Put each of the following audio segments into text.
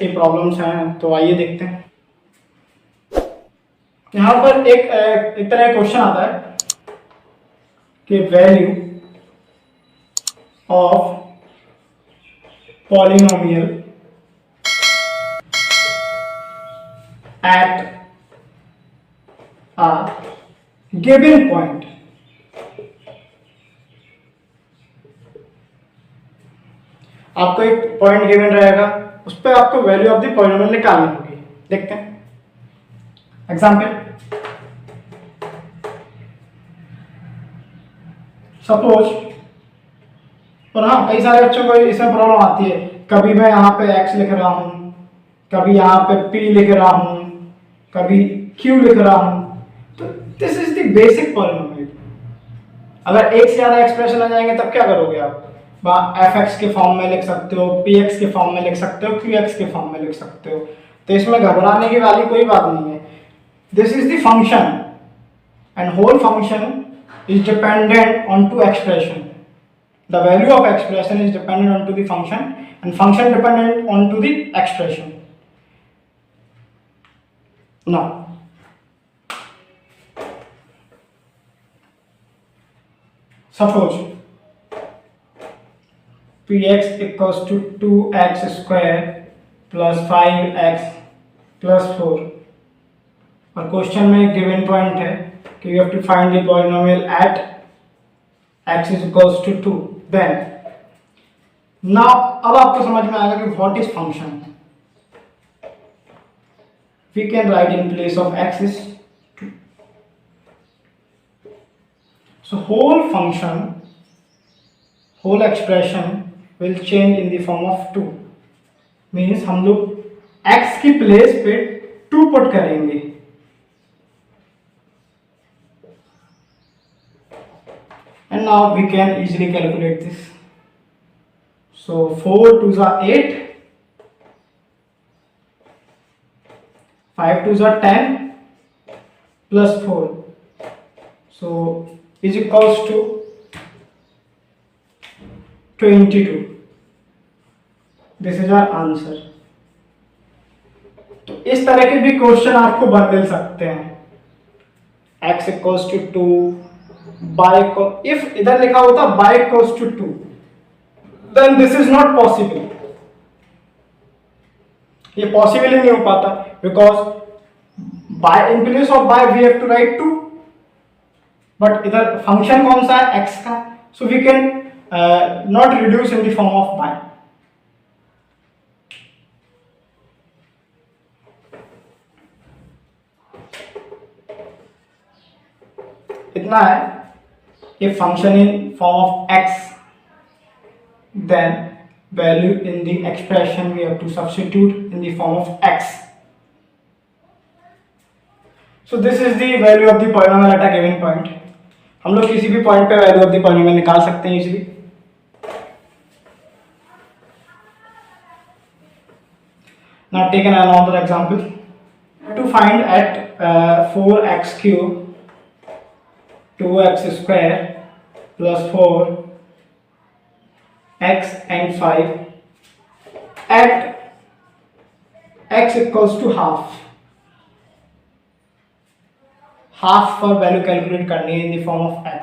की प्रॉब्लम्स हैं, तो आइए देखते हैं। यहाँ पर एक तरह क्वेश्चन आता है कि value of polynomial at a given point। आपको एक पॉइंट गिवन रहेगा, उस पर आपको वैल्यू ऑफ द पॉलिनोमियल निकालनी होगी। देखते हैं एग्जांपल। सपोज, और हाँ, कई सारे बच्चों को इसमें प्रॉब्लम आती है, कभी मैं यहाँ पे x लिख रहा हूँ, कभी यहाँ पे p लिख रहा हूँ, कभी q लिख रहा हूँ। तो this is the basic polynomial. अगर एक से ज्यादा एक्सप्रेशन आ जाएंगे तब क्या करोगे आप? fx के फॉर्म में लिख सकते हो, px के फॉर्म में लिख सकते हो, qx के फॉर्म में लिख सकते हो। तो इसमें घबराने की वाली कोई बात नहीं है। This is the function and whole function is dependent on two expression. The value of expression is dependent on to the function and function dependent on to the expression. Now, suppose px equals to 2x square plus 5x plus 4 और question में given point है कि you have to find the polynomial at x is equals to 2. Then now अब आपको समझ में आएगा कि what is function. We can write in place of x is 2. So whole function, whole expression will change in the form of 2. Means हम लोग x की place पे 2 पुट करेंगे। And now we can easily calculate this. So 4 2s are 8, 5 2s are 10 plus 4. So is equals to 22. This is our answer. तो इस तरह के भी क्वेश्चन आपको मिल सकते हैं। x equals to 2 बाय को, इफ इधर लिखा होता y equals to 2, then this is not possible. ये पॉसिबल ही नहीं हो पाता, because y in place of y we have to write 2, but इधर फंक्शन कौन सा है? x का, so we can not reduce in the form of y. इतना है। If function in form of x, then value in the expression we have to substitute in the form of x. So this is the value of the polynomial at a given point. हम लोग किसी भी point पे value of the polynomial निकाल सकते हैं easily. Now take another example. To find at 4x cube 2x square plus 4 x and 5 at x equals to half पर value calculate करनी है इन the form of x।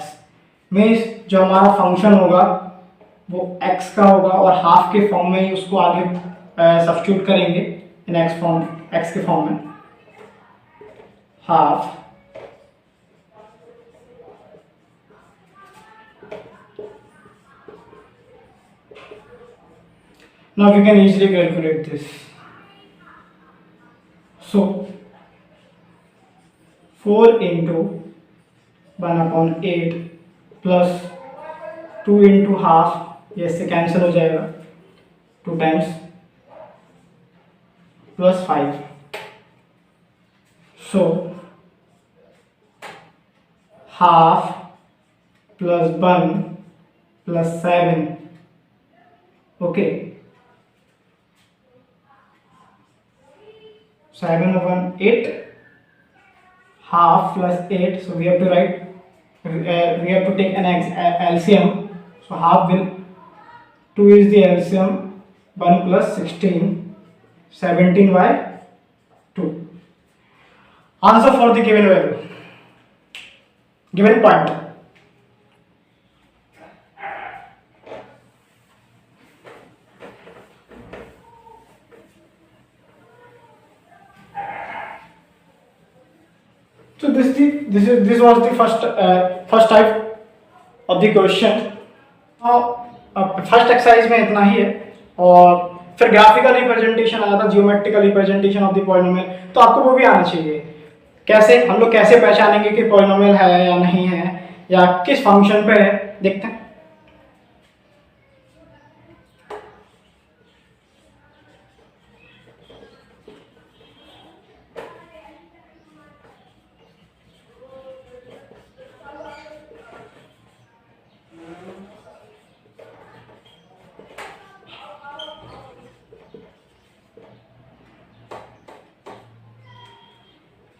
Means जो हमारा function होगा वो x का होगा और हाफ के फॉर्म में ही उसको आगे सब्स्टिट्यूट करेंगे इन x के फॉर्म में। Half now we can easily calculate this. So 4 into 1/8 plus 2 into half, ये इससे कैंसिल हो जाएगा, 2 times plus 5. So half plus 1 plus 7. Okay. 7/8, half plus 8, so we have to write, we have to take an LCM, so half will, 2 is the LCM, 1 plus 16, 17/2. Answer for the given value, given point. So this was the first type of the question. First exercise में इतना ही है, और फिर graphical representation आया था, geometrical representation of the polynomial, तो आपको वो भी आना चाहिए। कैसे हम लोग कैसे पहचानेंगे कि पॉलिनोमियल है या नहीं है, या किस फंक्शन पे है, देखते हैं।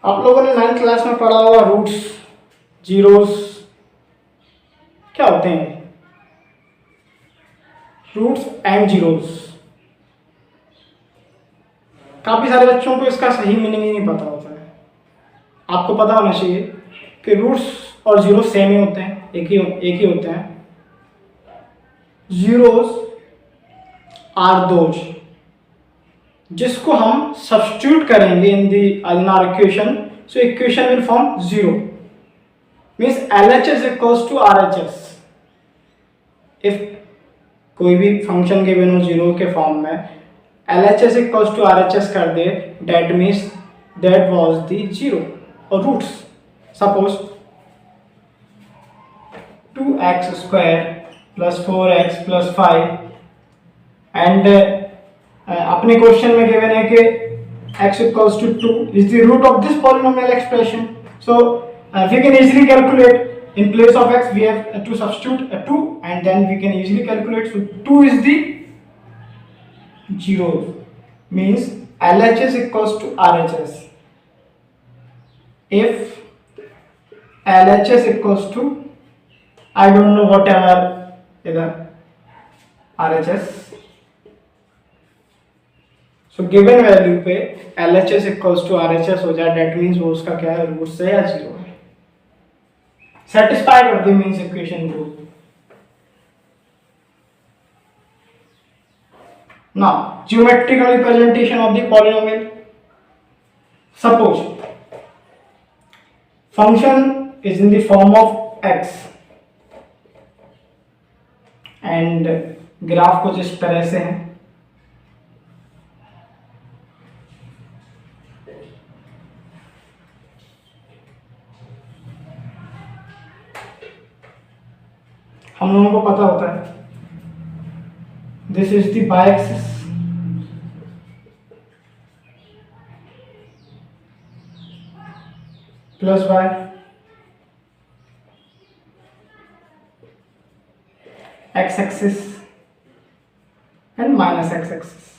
आप लोगों ने 9th क्लास में पढ़ा होगा रूट्स, जीरोस क्या होते हैं, रूट्स एंड जीरोस। काफी सारे बच्चों को इसका सही मीनिंग ही नहीं पता होता है। आपको पता होना चाहिए कि रूट्स और जीरोस सेम ही होते हैं, एक ही होते हैं। जीरोस आर दोज जिसको हम सब्स्टिट्यूट करेंगे in our equation, so equation will form 0, means LHS equals to RHS। If कोई भी फंक्शन के बिना 0 के फॉर्म में LHS इक्वल्स टू RHS कर दे, that means that was the 0। और roots, suppose 2x² + 4x + 5, and अपने क्वेश्चन में गिवन है कि x equals to 2 is the root of this polynomial expression. So we can easily calculate, in place of x we have to substitute a 2, and then we can easily calculate. So 2 is the 0, means LHS equals to RHS. If LHS equals to, I don't know whatever either RHS, तो given value पे LHS equals to RHS हो जाए, that means वो उसका क्या है, root से या 0 है। सेटिस्फाई कर दी मीन्स इक्वेशन को। Now geometrical representation of the polynomial. Suppose function is in the form of x, and graph कुछ इस तरह से है। हम लोगों को पता होता है this is the y axis, plus y, x axis and minus x axis.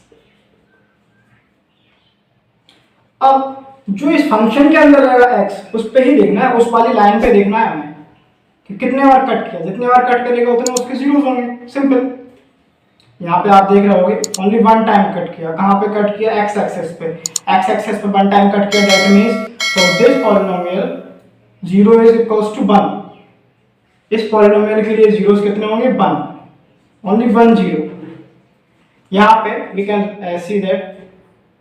अब जो इस फंक्शन के अंदर रहेगा x, उस पे ही देखना है, उस वाली लाइन पे देखना है हमें कि कितने बार कट किया। जितने बार कट करेगा उतने उसके जीरोस होंगे, सिंपल। यहाँ पे आप देख रहे होगे ओनली वन टाइम कट किया। कहाँ पे कट किया, x एक्सिस पे। x एक्सिस पे वन टाइम कट किया, that means for this polynomial 0 is equals to 1। इस पॉलिनोमियल के लिए जीरोस कितने होंगे, 1, ओनली 1 0। यहाँ पे we can see that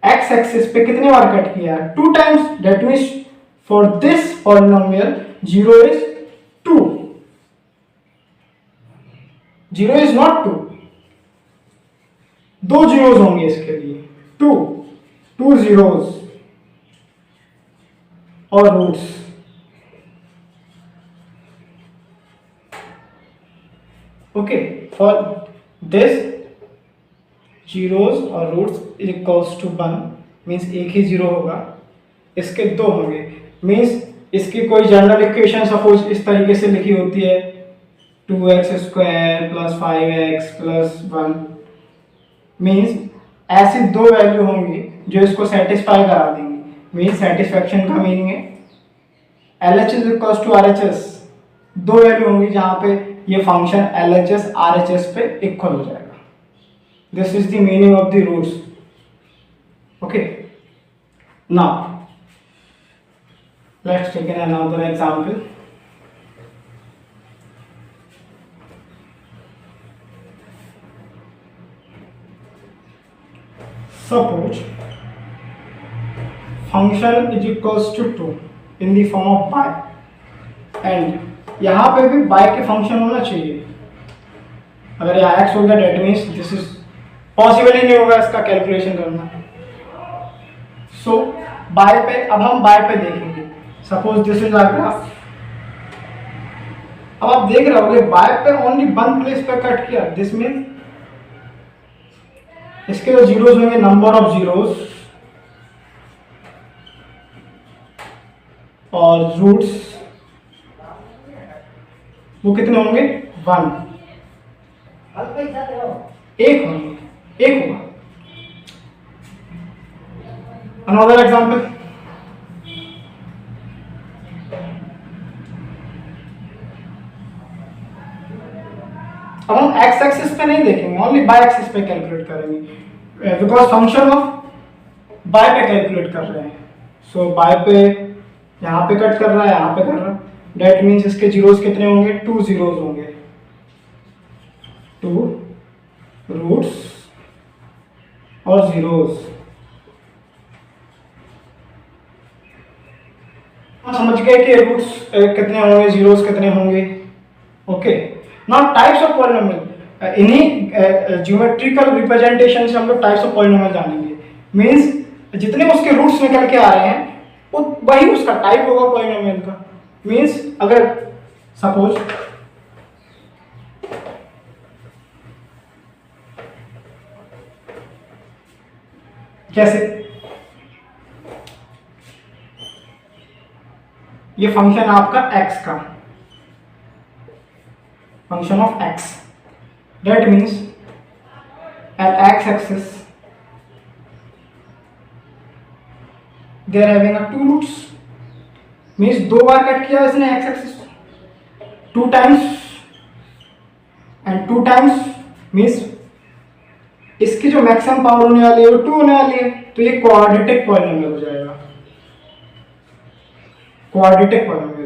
x axis पे कितने बार कट किया है, 2 times, that means for this polynomial 0 is 2, 0 is not 2, 2 zeros होंगे इसके लिए, 2 जीरोस और roots. Okay, for this zeros और रूट्स इज इक्वल्स टू 1, मीन्स एक ही जीरो होगा, इसके 2 होंगे, मीन्स इसकी कोई जनरल इक्वेशन सपोज इस तरीके से लिखी होती है 2x² + 5x + 1, मीन्स ऐसी 2 वैल्यू होंगी जो इसको सेटिस्फाई करा देंगी। मीन्स सेटिस्फैक्शन का मीनिंग है LHS equals to RHS, 2 value होंगी जहां पे ये फंक्शन LHS RHS पे इक्वल हो जाएगा। This is the meaning of the roots. Okay, now let's take another example. Suppose function is equals to 2 in the form of y, and यहाँ पे भी y के फंक्शन होना चाहिए. अगर यहाँ x हो गया that means this is possible ही नहीं होगा इसका कैलकुलेशन करना. सो y पे अब हम y पे देखेंगे. Suppose this is our graph. अब आप देख रहे होगे y पे ओनली वन प्लेस पे कट किया. दिस मीन्स इसके जो जीरोस होंगे, नंबर ऑफ जीरोस और रूट्स, वो कितने होंगे? 1. एक होंगे, एक होगा. Another example. अब हम एक्स एक्सिस पे नहीं देखेंगे, ओनली बाय एक्सिस पे कैलकुलेट करेंगे, बिकॉज फंक्शन ऑफ बाय पे कैलकुलेट कर रहे हैं. सो बाय पे यहाँ पे कट कर रहा है, यहाँ पे कर रहा है. डेट मीन्स इसके जीरोस कितने होंगे? 2 जीरोस होंगे. 2 रूट्स और जीरोस. समझ गए कि रूट्स कितने होंगे, जीरोस कितने होंगे. Okay, now types of polynomial. इन्हीं ज्योमेट्रिकल रिप्रेजेंटेशन से हम लोग टाइप्स ऑफ पॉलिनोमियल जानेंगे. मींस जितने उसके रूट्स निकल के आ रहे हैं वही उसका टाइप होगा पॉलिनोमियल का. मींस अगर सपोज कैसे ये फंक्शन आपका x का function of x, that means at x axis they are having a 2 roots. means 2 bar cut किया इसने x axis 2 times and 2 times means इसकी जो मैक्सिमम पावर होने वाली है वो 2 होने वाली है. तो ये क्वाड्रेटिक पॉलिनोमियल हो जाएगा. Quadratic polynomial.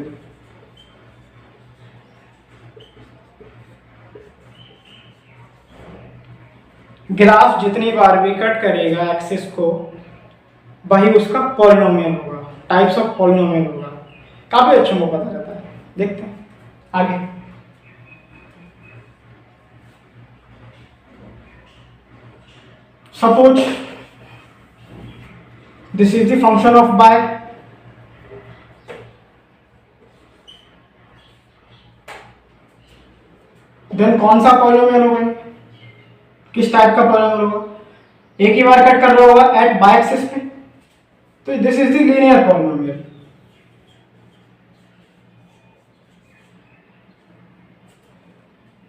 ग्राफ जितनी बार भी कट करेगा एक्सिस को वही उसका पॉलिनोमियल होगा, टाइप्स ऑफ पॉलिनोमियल होगा. काफी अच्छा वो पता जाता है. देखते हैं आगे. Suppose this is the function of Y. Then कौन सा पॉलिनोमियल होगा? किस टाइप का पॉलिनोमियल होगा? एक ही बार कट कर रहा होगा एट बाय एक्सिस पे, तो this is the linear polynomial.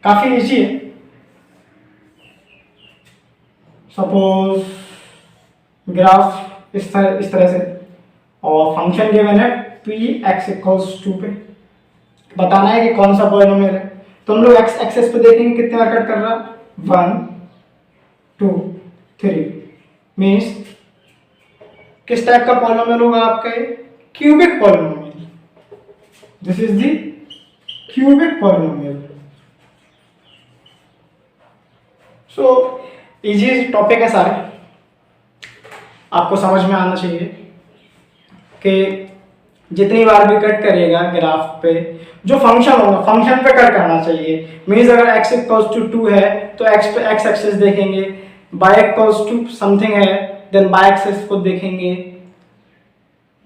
काफी इजी है. सपोज ग्राफ इस तरह से और फंक्शन गिवन है px इक्वल्स 2 पे. बताना है कि कौन सा पॉलिनोमियल है. तो हम लोग x एक्सिस पे देखेंगे कितने बार कट कर रहा. 1 2 3. मीन्स किस टाइप का पॉलिनोमियल होगा आपका? ये cubic polynomial. This is the cubic polynomial. So easy topic है सारे, आपको समझ में आना चाहिए कि जितनी बार भी कट करेगा ग्राफ पे जो फंक्शन होगा फंक्शन पे कट करना चाहिए. मीन्स अगर x इक्वल्स टू 2 है तो x पे x एक्सिस देखेंगे, y इक्वल्स टू समथिंग है देन y एक्सिस को देखेंगे.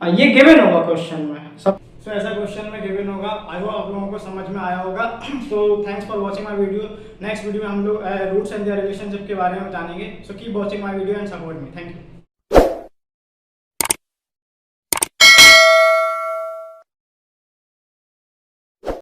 ये गिवन होगा क्वेश्चन में सब. सो ऐसा क्वेश्चन में गिवन होगा. आई होप आप लोगों को समझ में आया होगा. So thanks for watching my video. Next video में हम लोग रूट्स एंड देयर रिलेशनशिप के बारे में जानेंगे. So keep watching my video and support me. Thank you.